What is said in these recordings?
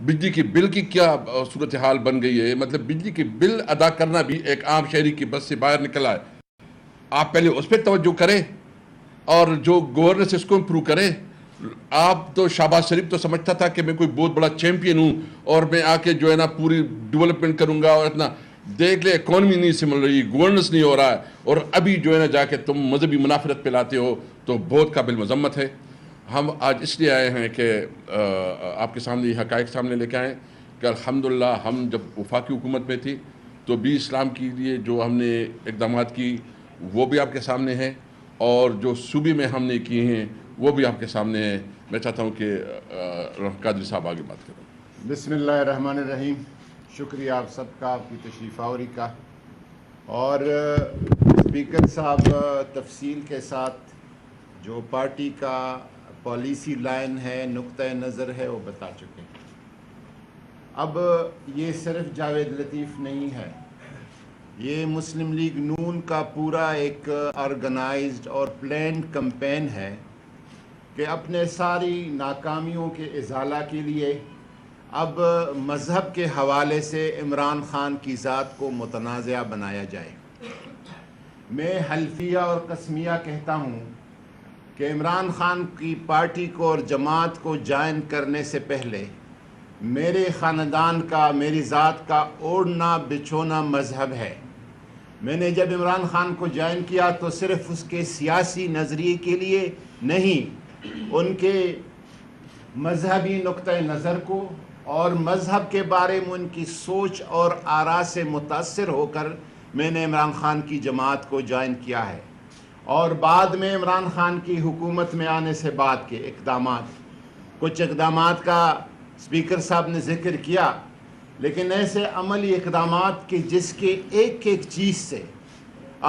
بجلی کی بل کی کیا صورتحال بن گئی ہے. مطلب بجلی کی بل ادا کرنا بھی ایک عام شہری کی بس سے باہر نکلا ہے. آپ پہلے اس پہ توجہ کریں اور جو گورننس اس کو امپروو کریں. آپ تو شہباز شریف تو سمجھتا تھا کہ میں کوئی بہت بڑا چیمپئن ہوں اور میں آ کے جو ہے نا پوری ڈیولپمنٹ کروں گا, اور اتنا دیکھ لے اکانومی نہیں سنبھل رہی, گورننس نہیں ہو رہا ہے, اور ابھی جو ہے نا جا کے تم مذہبی منافرت پہ لاتے ہو, تو بہت قابل مذمت ہے. ہم آج اس لیے آئے ہیں کہ آپ کے سامنے یہ حقائق سامنے لے کے آئیں کہ الحمدللہ ہم جب وفاقی حکومت میں تھی تو بھی اسلام کے لیے جو ہم نے اقدامات کی وہ بھی آپ کے سامنے ہیں, اور جو صوبے میں ہم نے کیے ہیں وہ بھی آپ کے سامنے ہیں. میں چاہتا ہوں کہ قادری صاحب آگے بات کریں. بسم اللہ الرحمن الرحیم. شکریہ آپ سب کا, آپ کی تشریف آوری کا. اور اسپیکر صاحب تفصیل کے ساتھ جو پارٹی کا پالیسی لائن ہے, نقطۂ نظر ہے, وہ بتا چکے ہیں. اب یہ صرف جاوید لطیف نہیں ہے, یہ مسلم لیگ نون کا پورا ایک آرگنائزڈ اور پلانڈ کمپین ہے کہ اپنے ساری ناکامیوں کے ازالہ کے لیے اب مذہب کے حوالے سے عمران خان کی ذات کو متنازع بنایا جائے. میں حلفیہ اور قسمیہ کہتا ہوں کہ عمران خان کی پارٹی کو اور جماعت کو جوائن کرنے سے پہلے میرے خاندان کا, میری ذات کا اوڑھنا بچھونا مذہب ہے. میں نے جب عمران خان کو جوائن کیا تو صرف اس کے سیاسی نظریے کے لیے نہیں, ان کے مذہبی نقطۂ نظر کو اور مذہب کے بارے میں ان کی سوچ اور آراء سے متاثر ہو کر میں نے عمران خان کی جماعت کو جوائن کیا ہے. اور بعد میں عمران خان کی حکومت میں آنے سے بعد کے کچھ اقدامات کا اسپیکر صاحب نے ذکر کیا, لیکن ایسے عملی اقدامات کہ جس کے ایک ایک چیز سے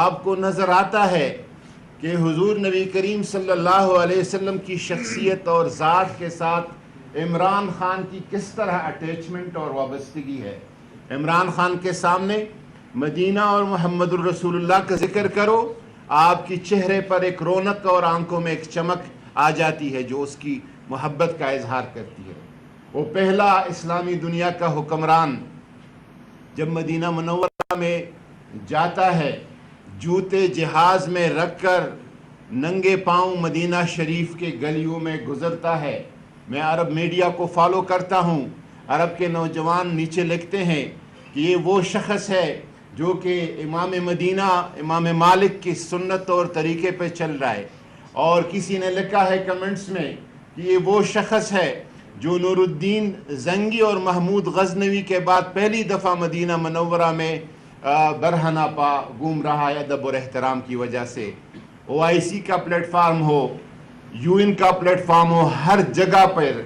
آپ کو نظر آتا ہے کہ حضور نبی کریم صلی اللہ علیہ وسلم کی شخصیت اور ذات کے ساتھ عمران خان کی کس طرح اٹیچمنٹ اور وابستگی ہے. عمران خان کے سامنے مدینہ اور محمد الرسول اللہ کا ذکر کرو, آپ کی چہرے پر ایک رونق اور آنکھوں میں ایک چمک آ جاتی ہے جو اس کی محبت کا اظہار کرتی ہے. وہ پہلا اسلامی دنیا کا حکمران جب مدینہ منورہ میں جاتا ہے, جوتے جہاز میں رکھ کر ننگے پاؤں مدینہ شریف کے گلیوں میں گزرتا ہے. میں عرب میڈیا کو فالو کرتا ہوں, عرب کے نوجوان نیچے لکھتے ہیں کہ یہ وہ شخص ہے جو کہ امام مدینہ امام مالک کی سنت اور طریقے پہ چل رہا ہے. اور کسی نے لکھا ہے کمنٹس میں کہ یہ وہ شخص ہے جو نور الدین زنگی اور محمود غزنوی کے بعد پہلی دفعہ مدینہ منورہ میں برہنہ پا گھوم رہا ہے ادب اور احترام کی وجہ سے. OIC کا پلیٹ فارم ہو, UN کا پلیٹ فارم ہو, ہر جگہ پر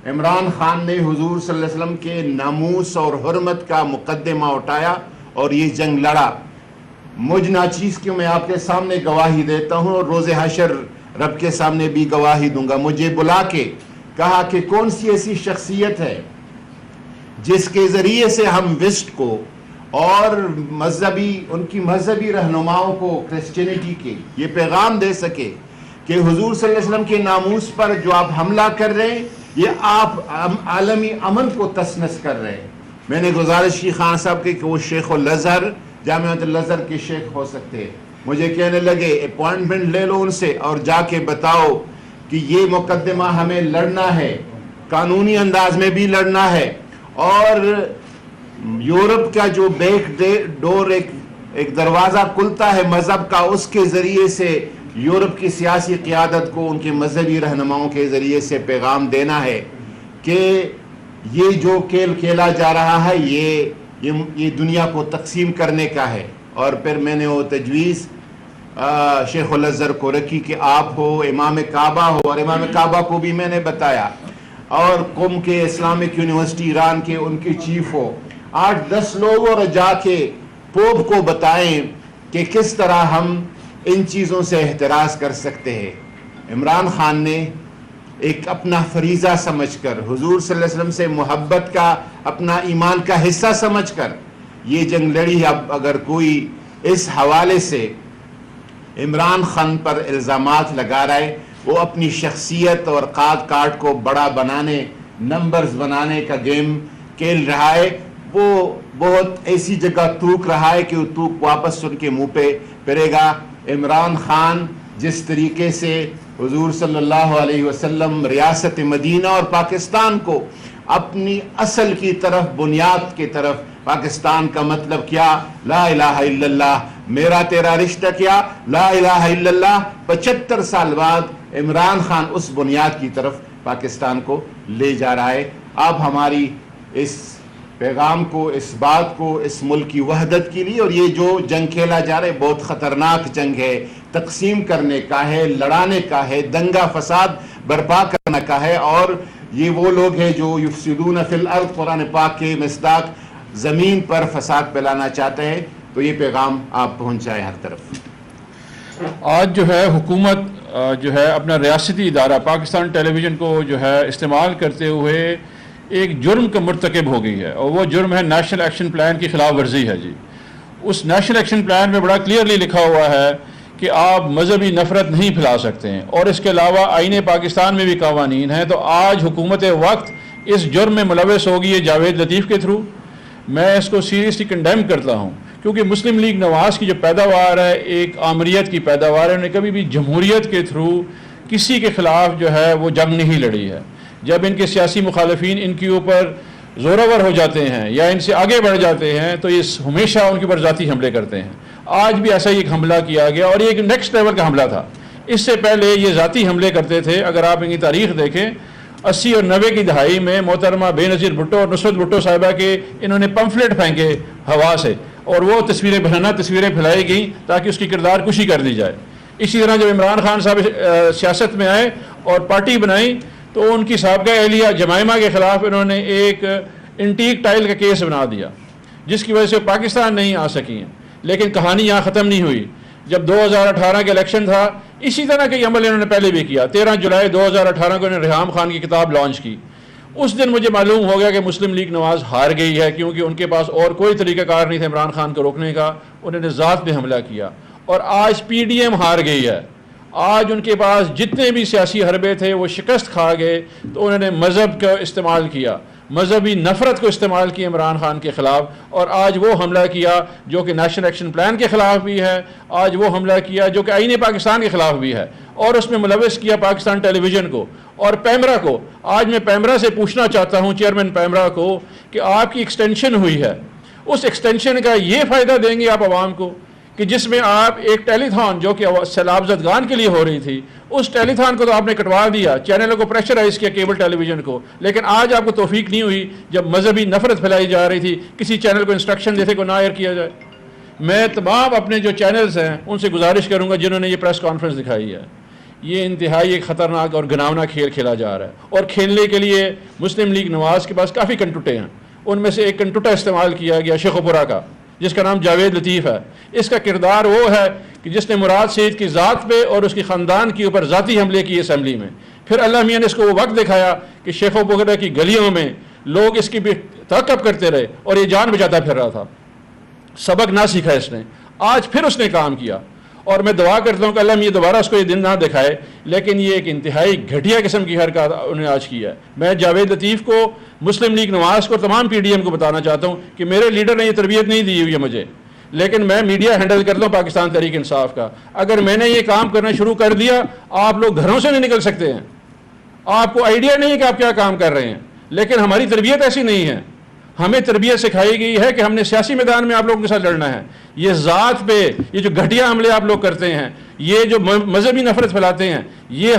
عمران خان نے حضور صلی اللہ علیہ وسلم کے ناموس اور حرمت کا مقدمہ اٹھایا اور یہ جنگ لڑا. مجھ ناچیز کی میں آپ کے سامنے گواہی دیتا ہوں اور روز حشر رب کے سامنے بھی گواہی دوں گا. مجھے بلا کے کہا کہ کون سی ایسی شخصیت ہے جس کے ذریعے سے ہم ویسٹ کو اور ان کی مذہبی رہنماؤں کو کرسچینٹی کے یہ پیغام دے سکے کہ حضور صلی اللہ علیہ وسلم کے ناموس پر جو آپ حملہ کر رہے ہیں یہ آپ عالمی امن کو تسنس کر رہے ہیں. میں نے گزارش کی خان صاحب کی کہ وہ شیخ الازہر جامعۃ الازہر کے شیخ ہو سکتے ہیں. مجھے کہنے لگے اپوائنٹمنٹ لے لو ان سے اور جا کے بتاؤ کہ یہ مقدمہ ہمیں لڑنا ہے, قانونی انداز میں بھی لڑنا ہے, اور یورپ کا جو بیک ڈور ایک دروازہ کھلتا ہے مذہب کا, اس کے ذریعے سے یورپ کی سیاسی قیادت کو ان کے مذہبی رہنماؤں کے ذریعے سے پیغام دینا ہے کہ یہ جو کھیل کھیلا جا رہا ہے یہ دنیا کو تقسیم کرنے کا ہے. اور پھر میں نے وہ تجویز شیخ الازہر کو رکھی کہ آپ ہو, امام کعبہ ہو, اور امام کعبہ کو بھی میں نے بتایا, اور قم کے اسلامک یونیورسٹی ایران کے ان کے چیف ہو, 8-10 لوگ, اور جا کے پوپ کو بتائیں کہ کس طرح ہم ان چیزوں سے احتراز کر سکتے ہیں. عمران خان نے ایک اپنا فریضہ سمجھ کر, حضور صلی اللہ علیہ وسلم سے محبت کا اپنا ایمان کا حصہ سمجھ کر یہ جنگ لڑی. اب اگر کوئی اس حوالے سے عمران خان پر الزامات لگا رہا ہے, وہ اپنی شخصیت اور قاد کاٹ کو بڑا بنانے نمبرز بنانے کا گیم کھیل رہا ہے. وہ بہت ایسی جگہ تھوک رہا ہے کہ وہ تھوک واپس ان کے منہ پہ پھرے گا. عمران خان جس طریقے سے حضور صلی اللہ علیہ وسلم ریاست مدینہ اور پاکستان کو اپنی اصل کی طرف، بنیاد کی طرف، پاکستان کا مطلب کیا؟ لا الہ الا اللہ. میرا تیرا رشتہ کیا؟ لا الہ الا اللہ. 75 سال بعد عمران خان اس بنیاد کی طرف پاکستان کو لے جا رہا ہے. اب ہماری اس پیغام کو، اس بات کو، اس ملک کی وحدت کے لیے، اور یہ جو جنگ کھیلا جا رہا ہے بہت خطرناک جنگ ہے، تقسیم کرنے کا ہے، لڑانے کا ہے، دنگا فساد برپا کرنے کا ہے. اور یہ وہ لوگ ہیں جو یفسدون فی الارض، قرآن پاک کے مصداق، زمین پر فساد پھیلانا چاہتے ہیں. تو یہ پیغام آپ پہنچائیں ہر طرف. آج جو ہے حکومت جو ہے اپنا ریاستی ادارہ پاکستان ٹیلی ویژن کو جو ہے استعمال کرتے ہوئے ایک جرم کا مرتکب ہو گئی ہے، اور وہ جرم ہے نیشنل ایکشن پلان کی خلاف ورزی ہے. جی اس نیشنل ایکشن پلان میں بڑا کلیئرلی لکھا ہوا ہے کہ آپ مذہبی نفرت نہیں پھیلا سکتے ہیں، اور اس کے علاوہ آئین پاکستان میں بھی قوانین ہیں. تو آج حکومت وقت اس جرم میں ملوث ہوگی ہے جاوید لطیف کے تھرو. میں اس کو سیریسلی کنڈیم کرتا ہوں، کیونکہ مسلم لیگ نواز کی جو پیداوار ہے ایک آمریت کی پیداوار ہے. انہوں نے کبھی بھی جمہوریت کے تھرو کسی کے خلاف جو ہے وہ جنگ نہیں لڑی ہے. جب ان کے سیاسی مخالفین ان کے اوپر زورور ہو جاتے ہیں یا ان سے آگے بڑھ جاتے ہیں تو یہ ہمیشہ ان کے اوپر ذاتی حملے کرتے ہیں. آج بھی ایسا ہی ایک حملہ کیا گیا، اور یہ ایک نیکسٹ لیول کا حملہ تھا. اس سے پہلے یہ ذاتی حملے کرتے تھے. اگر آپ ان کی تاریخ دیکھیں 80 اور 90 کی دہائی میں محترمہ بے نظیر بھٹو اور نصرت بھٹو صاحبہ کے انہوں نے پمفلٹ پھینکے ہوا سے، اور وہ تصویریں بنانا، تصویریں پھیلائی گئیں تاکہ اس کی کردار کشی کر دی جائے. اسی طرح جب عمران خان صاحب سیاست میں آئے اور پارٹی بنائی تو ان کی سابقہ اہلیہ جمائمہ کے خلاف انہوں نے ایک انٹیک ٹائل کا کیس بنا دیا، جس کی وجہ سے پاکستان نہیں آ سکی ہیں. لیکن کہانی یہاں ختم نہیں ہوئی. جب 2018 کے الیکشن تھا اسی طرح کے عمل انہوں نے پہلے بھی کیا. 13 جولائی 2018 کو انہوں نے ریحام خان کی کتاب لانچ کی. اس دن مجھے معلوم ہو گیا کہ مسلم لیگ نواز ہار گئی ہے، کیونکہ ان کے پاس اور کوئی طریقہ کار نہیں تھا عمران خان کو روکنے کا. انہوں نے ذات پہ حملہ کیا. اور آج پی ڈی ایم ہار گئی ہے. آج ان کے پاس جتنے بھی سیاسی حربے تھے وہ شکست کھا گئے. تو انہوں نے مذہب کا استعمال کیا، مذہبی نفرت کو استعمال کی عمران خان کے خلاف. اور آج وہ حملہ کیا جو کہ نیشنل ایکشن پلان کے خلاف بھی ہے، آج وہ حملہ کیا جو کہ آئین پاکستان کے خلاف بھی ہے، اور اس میں ملوث کیا پاکستان ٹیلی ویژن کو اور پیمرا کو. آج میں پیمرا سے پوچھنا چاہتا ہوں، چیئرمین پیمرا کو، کہ آپ کی ایکسٹینشن ہوئی ہے، اس ایکسٹینشن کا یہ فائدہ دیں گے آپ عوام کو کہ جس میں آپ ایک ٹیلی تھان جو کہ سیلاب زدگان کے لیے ہو رہی تھی، اس ٹیلی تھان کو تو آپ نے کٹوا دیا، چینلوں کو پریشرائز کیا، کیبل ٹیلی ویژن کو. لیکن آج آپ کو توفیق نہیں ہوئی جب مذہبی نفرت پھیلائی جا رہی تھی کسی چینل کو انسٹرکشن دیتے کو نہ ایئر کیا جائے. میں تمام اپنے جو چینلز ہیں ان سے گزارش کروں گا جنہوں نے یہ پریس کانفرنس دکھائی ہے، یہ انتہائی ایک خطرناک اور گھناؤنا کھیل کھیلا جا رہا ہے. اور کھیلنے کے لیے مسلم لیگ نواز کے پاس کافی کنٹوٹے ہیں. ان میں سے ایک کنٹوٹا استعمال کیا گیا شیخوپورہ کا، جس کا نام جاوید لطیف ہے. اس کا کردار وہ ہے کہ جس نے مراد سعید کی ذات پہ اور اس کی خاندان کے اوپر ذاتی حملے کیے اسمبلی میں. پھر اللہ میاں نے اس کو وہ وقت دکھایا کہ شیخوپورہ کی گلیوں میں لوگ اس کی بھی تعقب کرتے رہے اور یہ جان بچاتا پھر رہا تھا. سبق نہ سیکھا اس نے. آج پھر اس نے کام کیا، اور میں دعا کرتا ہوں کہ اللہ یہ دوبارہ اس کو یہ دن نہ دکھائے. لیکن یہ ایک انتہائی گھٹیا قسم کی حرکت انہوں نے آج کیا ہے. میں جاوید لطیف کو، مسلم لیگ نواز کو، تمام پی ڈی ایم کو بتانا چاہتا ہوں کہ میرے لیڈر نے یہ تربیت نہیں دی ہوئی ہے مجھے، لیکن میں میڈیا ہینڈل کرتا ہوں پاکستان تحریک انصاف کا. اگر میں نے یہ کام کرنا شروع کر دیا آپ لوگ گھروں سے نہیں نکل سکتے ہیں. آپ کو آئیڈیا نہیں ہے کہ آپ کیا کام کر رہے ہیں، لیکن ہماری تربیت ایسی نہیں ہے. ہمیں تربیت سکھائی گئی ہے کہ ہم نے سیاسی میدان میں آپ لوگوں کے ساتھ لڑنا ہے. یہ ذات پہ یہ جو گھٹیا حملے آپ لوگ کرتے ہیں، یہ جو مذہبی نفرت پھیلاتے ہیں، یہ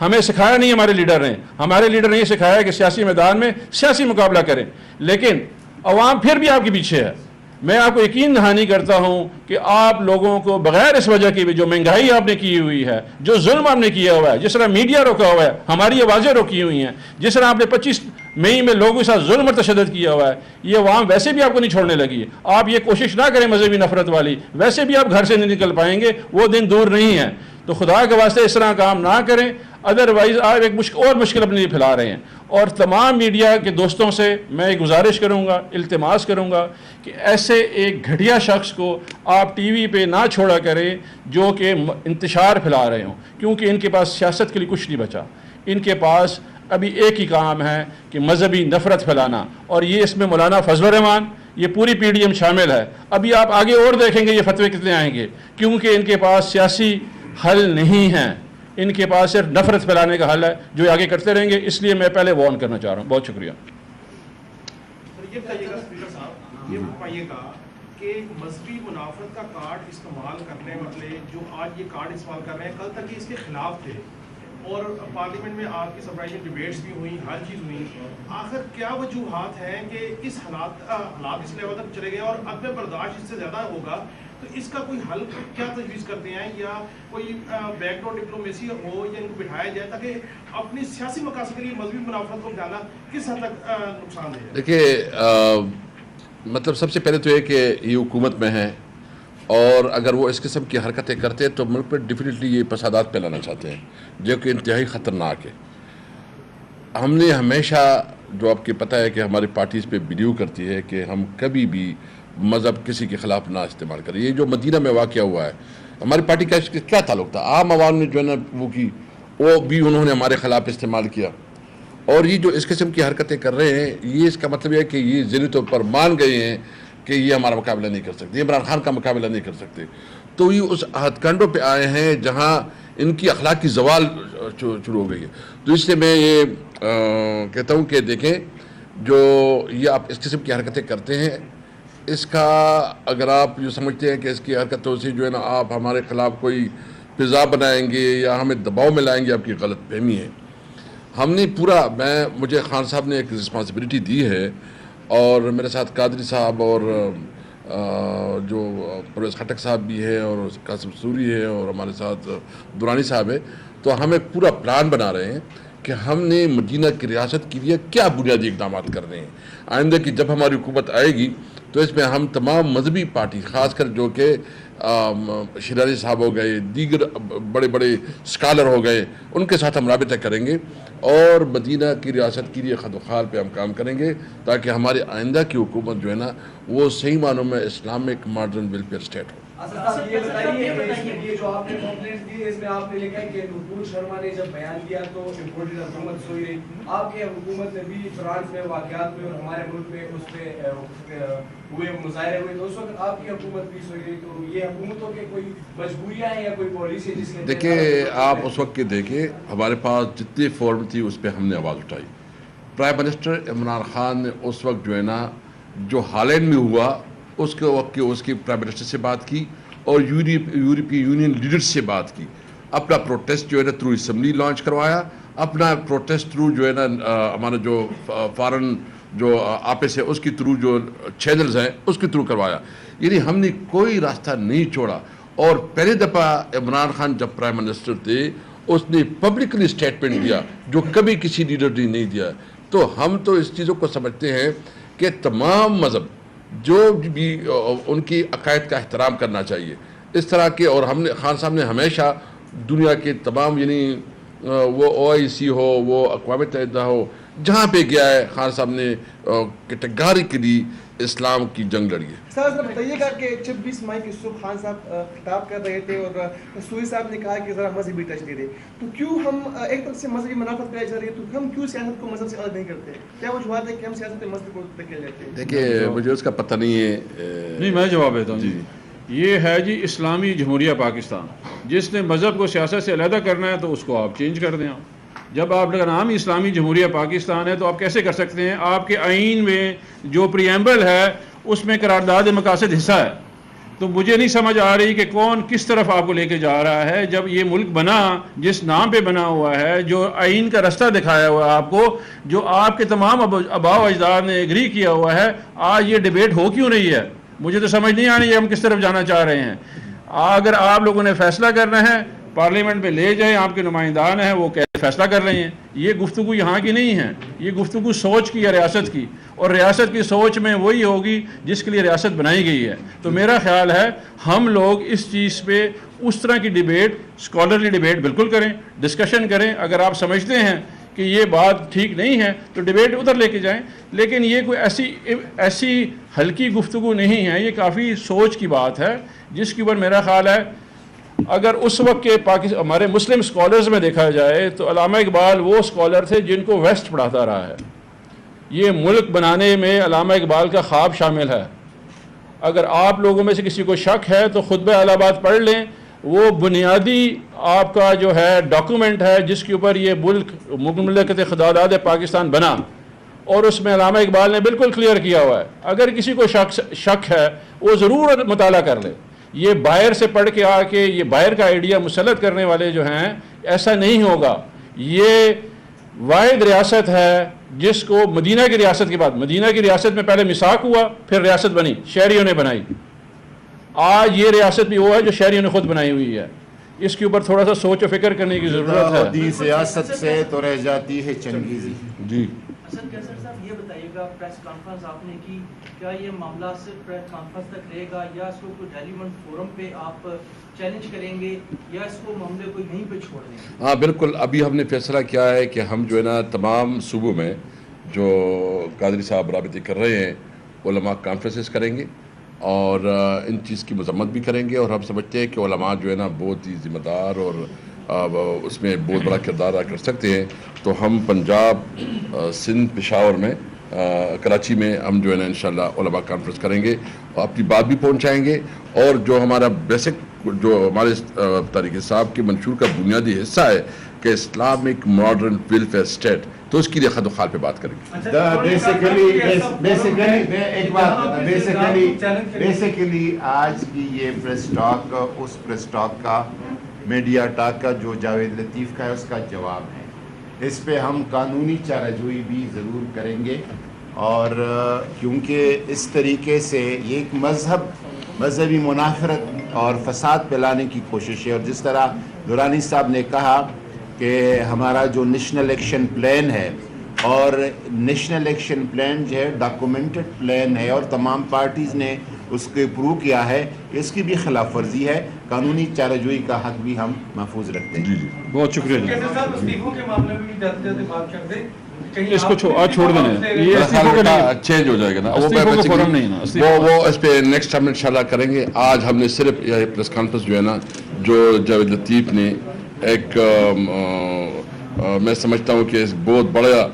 ہمیں سکھایا نہیں. ہمارے لیڈر نے یہ سکھایا کہ سیاسی میدان میں سیاسی مقابلہ کریں، لیکن عوام پھر بھی آپ کے پیچھے ہے. میں آپ کو یقین دہانی کرتا ہوں کہ آپ لوگوں کو بغیر اس وجہ کی بھی جو مہنگائی آپ نے کی ہوئی ہے، جو ظلم آپ نے کیا ہوا ہے، جس طرح میڈیا روکا ہوا ہے، ہماری آوازیں روکی ہوئی ہیں، جس طرح آپ نے 25 مئی میں لوگوں کے ساتھ ظلم اور تشدد کیا ہوا ہے، یہ عوام ویسے بھی آپ کو نہیں چھوڑنے لگی ہے. آپ یہ کوشش نہ کریں مذہبی نفرت والی، ویسے بھی آپ گھر سے نہیں نکل پائیں گے، وہ دن دور نہیں ہے. تو خدا کے واسطے اس طرح کام نہ کریں، ادروائز آپ ایک اور مشکل اپنے لیے پھیلا رہے ہیں. اور تمام میڈیا کے دوستوں سے میں ایک گزارش کروں گا، التماس کروں گا کہ ایسے ایک گھٹیا شخص کو آپ ٹی وی پہ نہ چھوڑا کریں جو کہ انتشار پھیلا رہے ہوں، کیونکہ ان کے پاس سیاست کے لیے کچھ نہیں بچا. ان کے پاس ابھی ایک ہی کام ہے کہ مذہبی نفرت پھیلانا، اور یہ اس میں مولانا فضل الرحمان، یہ پوری پی ڈی ایم شامل ہے. ابھی آپ آگے اور دیکھیں گے یہ فتوے کتنے آئیں گے، کیونکہ ان کے پاس سیاسی حل نہیں ہیں، ان کے پاس صرف نفرت پھیلانے کا حل ہے جو آگے کرتے رہیں گے. اس لیے میں پہلے وارن کرنا چاہ رہا ہوں. بہت شکریہ. یہ بتائیے گا اسپیکر صاحب، یہ بتائیے گا کہ مذہبی منافرت کا کارڈ استعمال کرنے والے جو آج یہ کارڈ استعمال کر رہے ہیں، کل تک یہ اس کے خلاف تھے اور پارلیمنٹ میں آپ کی سربراہی میں ڈیبیٹس بھی ہوئیں، ہر چیز ہوئی. آخر کیا وجوہات ہیں کہ اس حالات اس لیول تک چلے گئے اور عدم برداشت اس سے زیادہ ہوگا؟ تو اس کا کوئی حل کیا تجویز کرتے ہیں، یا کوئی بیک ڈور ڈپلومیسی ہو یا ان کو بٹھایا جائے تاکہ اپنی سیاسی مقاصد کے لیے مذہبی منافرت کو پھیلانا کس حد تک نقصان دہ ہے؟ دیکھیے، مطلب سب سے پہلے تو یہ کہ یہ حکومت میں ہے، اور اگر وہ اس قسم کی حرکتیں کرتے ہیں تو ملک پر ڈیفینیٹلی یہ فسادات پھیلانا چاہتے ہیں جو کہ انتہائی خطرناک ہے. ہم نے ہمیشہ، جو آپ کو پتہ ہے کہ ہماری پارٹی اس پہ بلیو کرتی ہے کہ ہم کبھی بھی مذہب کسی کے خلاف نہ استعمال کریں. یہ جو مدینہ میں واقعہ ہوا ہے، ہماری پارٹی کا اس کے کیا تعلق تھا؟ عام عوام نے جو ہے نا وہ کی، وہ بھی انہوں نے ہمارے خلاف استعمال کیا. اور یہ جو اس قسم کی حرکتیں کر رہے ہیں، یہ اس کا مطلب یہ ہے کہ یہ ذہنی طور پر مان گئے ہیں کہ یہ ہمارا مقابلہ نہیں کر سکتے، عمران خان کا مقابلہ نہیں کر سکتے. تو یہ اس ہتھ کنڈوں پہ آئے ہیں جہاں ان کی اخلاقی زوال شروع ہو گئی ہے. تو اس لیے میں یہ کہتا ہوں کہ دیکھیں، جو یہ آپ اس قسم کی حرکتیں کرتے ہیں، اس کا اگر آپ یہ سمجھتے ہیں کہ اس کی حرکتوں سے جو ہے نا آپ ہمارے خلاف کوئی فضا بنائیں گے یا ہمیں دباؤ میں لائیں گے، آپ کی غلط فہمی ہے. ہم نے مجھے خان صاحب نے ایک رسپانسبلٹی دی ہے، اور میرے ساتھ قادری صاحب اور جو پرویز خٹک صاحب بھی ہے اور قاسم سوری ہے اور ہمارے ساتھ درانی صاحب ہے. تو ہم ایک پورا پلان بنا رہے ہیں کہ ہم نے مدینہ کی ریاست کے لیے کیا بنیادی اقدامات کر رہے ہیں. آئندہ کی جب ہماری حکومت آئے گی تو اس میں ہم تمام مذہبی پارٹی، خاص کر جو کہ شیرازی صاحب ہو گئے، دیگر بڑے بڑے اسکالر ہو گئے، ان کے ساتھ ہم رابطہ کریں گے اور مدینہ کی ریاست کے لیے خد و خال پہ ہم کام کریں گے، تاکہ ہمارے آئندہ کی حکومت جو ہے نا وہ صحیح معنوں میں اسلامک ماڈرن ویلفیئر اسٹیٹ ہو. یہ بتائیے، یہ جو آپ نے کمپلینٹ دی ہے اس میں آپ نے لکھا ہے کہ نپور شرما نے جب بیان دیا تو امپورٹڈ حکومت سوئی رہی. آپ کی حکومت نے بھی فرانس میں واقعات میں اور ہمارے ملک میں اس پہ ہوئے مظاہرے ہوئے، تو اس وقت آپ کی حکومت بھی سوئی رہی. تو یہ حکومتوں کے کوئی مجبوریاں ہیں یا کوئی پالیسی جس کے دیکھیں، آپ اس وقت کے دیکھیں ہمارے پاس جتنی فورم تھی اس پہ ہم نے آواز اٹھائی. پرائم منسٹر عمران خان نے اس وقت جو ہے نا جو ہالینڈ میں ہوا اس کے وقت اس کی پرائم منسٹر سے بات کی اور یورپی یونین لیڈرز سے بات کی. اپنا پروٹیسٹ جو ہے نا تھرو اسمبلی لانچ کروایا، اپنا پروٹیسٹ تھرو جو ہے نا ہمارا جو فارن جو آپس ہے اس کی تھرو جو چینلز ہیں اس کے تھرو کروایا. یعنی ہم نے کوئی راستہ نہیں چھوڑا. اور پہلی دفعہ عمران خان جب پرائم منسٹر تھے اس نے پبلکلی اسٹیٹمنٹ دیا جو کبھی کسی لیڈر نے نہیں دیا. تو ہم تو اس چیزوں کو سمجھتے ہیں کہ تمام مذہب جو بھی ان کی عقائد کا احترام کرنا چاہیے اس طرح کے. اور ہم نے خان صاحب نے ہمیشہ دنیا کے تمام، یعنی وہ OIC ہو، وہ اقوام متحدہ ہو، جہاں پہ گیا ہے خان صاحب نے کیٹیگریکلی اسلام کی جنگ لڑی ہے. سر بتائیے گا کہ 26 مئی کی صبح خان صاحب خطاب کر رہے تھے اور سوری صاحب نے کہا کہ ذرا مذہبی ٹچ دے دے. تو کیوں ہم ایک طرف سے مذہبی منافت پہ جا رہی ہے تو ہم کیوں سیاست کو مذہب سے الگ نہیں کرتے؟ کیا وجوہات ہے کہ ہم سیاست مذہب کو دھکیل لیتے ہیں؟ دیکھیے، مجھے اس کا پتہ نہیں ہے. نہیں، میں جواب دیتا ہوں. جی، یہ ہے جی اسلامی جمہوریہ پاکستان. جس نے مذہب کو سیاست سے علیحدہ کرنا ہے تو اس کو آپ چینج کر دیں. جب آپ کا نام اسلامی جمہوریہ پاکستان ہے تو آپ کیسے کر سکتے ہیں؟ آپ کے آئین میں جو پریمبل ہے اس میں قرارداد مقاصد حصہ ہے. تو مجھے نہیں سمجھ آ رہی کہ کون کس طرف آپ کو لے کے جا رہا ہے. جب یہ ملک بنا، جس نام پہ بنا ہوا ہے، جو آئین کا رستہ دکھایا ہوا ہے آپ کو، جو آپ کے تمام آباء و اجداد نے ایگری کیا ہوا ہے، آج یہ ڈیبیٹ ہو کیوں رہی ہے؟ مجھے تو سمجھ نہیں آنی ہے ہم کس طرف جانا چاہ رہے ہیں. اگر آپ لوگوں نے فیصلہ کرنا ہے پارلیمنٹ میں لے جائیں، آپ کے نمائندان ہیں وہ فیصلہ کر رہے ہیں. یہ گفتگو یہاں کی نہیں ہے، یہ گفتگو سوچ کی ہے، ریاست کی. اور ریاست کی سوچ میں وہی ہوگی جس کے لیے ریاست بنائی گئی ہے. تو میرا خیال ہے ہم لوگ اس چیز پہ اس طرح کی ڈیبیٹ، اسکالرلی ڈیبیٹ بالکل کریں، ڈسکشن کریں. اگر آپ سمجھتے ہیں کہ یہ بات ٹھیک نہیں ہے تو ڈیبیٹ ادھر لے کے جائیں. لیکن یہ کوئی ایسی ہلکی گفتگو نہیں ہے، یہ کافی سوچ کی بات ہے جس کے اوپر میرا خیال ہے اگر اس وقت کے ہمارے مسلم اسکالرز میں دیکھا جائے تو علامہ اقبال وہ اسکالر تھے جن کو ویسٹ پڑھاتا رہا ہے. یہ ملک بنانے میں علامہ اقبال کا خواب شامل ہے. اگر آپ لوگوں میں سے کسی کو شک ہے تو خطبہ اہل آباد پڑھ لیں. وہ بنیادی آپ کا جو ہے ڈاکومنٹ ہے جس کے اوپر یہ مملکت خداداد پاکستان بنا, اور اس میں علامہ اقبال نے بالکل کلیئر کیا ہوا ہے. اگر کسی کو شک ہے وہ ضرور مطالعہ کر لے. یہ باہر سے پڑھ کے آ کے یہ باہر کا آئیڈیا مسلط کرنے والے جو ہیں, ایسا نہیں ہوگا. یہ واحد ریاست ہے جس کو مدینہ کی ریاست کے بعد, مدینہ کی ریاست میں پہلے میثاق ہوا, پھر ریاست بنی, شہریوں نے بنائی. آج یہ ریاست بھی وہ ہے جو شہریوں نے خود بنائی ہوئی ہے. اس کے اوپر تھوڑا سا سوچ و فکر کرنے کی ضرورت ہے. خودی سیاست سے تو رہ جاتی ہے چنگیزی. جی حسن کیسر صاحب, یہ بتائیے گا پریس کانفرنس آپ نے کی, کیا یہ معاملہ صرف پریس کانفرنس تک رہے گا یا اس کو کوئی ڈیلیمنٹ فورم پہ آپ چیلنج کریں گے یا اس کو معاملے کو یہیں پہ چھوڑ دیں گے؟ ہاں بالکل, ابھی ہم نے فیصلہ کیا ہے کہ ہم جو ہے نا تمام صوبوں میں جو قادری صاحب رابطے کر رہے ہیں علماء کانفرنسز کریں گے اور ان چیز کی مذمت بھی کریں گے. اور ہم سمجھتے ہیں کہ علماء جو ہے نا بہت ہی ذمہ دار اور اس میں بہت بڑا کردار ادا کر سکتے ہیں. تو ہم پنجاب, سندھ, پشاور میں, کراچی میں ہم جو ہے نا انشاءاللہ علماء کانفرنس کریں گے اور اپنی بات بھی پہنچائیں گے. اور جو ہمارا بیسک جو ہمارے طریقے صاحب کے منشور کا بنیادی حصہ ہے کہ اسلام ایک ماڈرن ویلفیئر اسٹیٹ, تو اس کے لیے خد و خال پہ بات کریں گے. بیسیکلی آج کی یہ پریس ٹاک اس پریس ٹاک کا, میڈیا ٹاک کا جو جاوید لطیف کا ہے اس کا جواب ہے. اس پہ ہم قانونی چارہ جوئی بھی ضرور کریں گے. اور کیونکہ اس طریقے سے یہ ایک مذہبی منافرت اور فساد پھیلانے کی کوشش ہے. اور جس طرح درانی صاحب نے کہا کہ ہمارا جو نیشنل ایکشن پلان ہے, اور نیشنل ایکشن پلان جو ہے ڈاکومنٹڈ پلان ہے اور تمام پارٹیز نے اس کو اپروو کیا ہے, اس کی بھی خلاف ورزی ہے. قانونی چارہ جوئی کا حق بھی ہم محفوظ رکھتے ہیں. جی جی بہت شکریہ. کیسر صاحب, استعفوں کے معاملے میں بھی جاتے جاتے بات کر دیں. اس کو چھوڑ دینا, یہ استعفوں کا چینج ہو جائے گا نا, استعفوں کا فورم نہیں نا, وہ اس پہ نیکسٹ ہم انشاءاللہ کریں گے. آج ہم نے صرف یہ پریس کانفرنس جو ہے نا جو جاوید لطیف نے ایک میں سمجھتا ہوں کہ بہت بڑا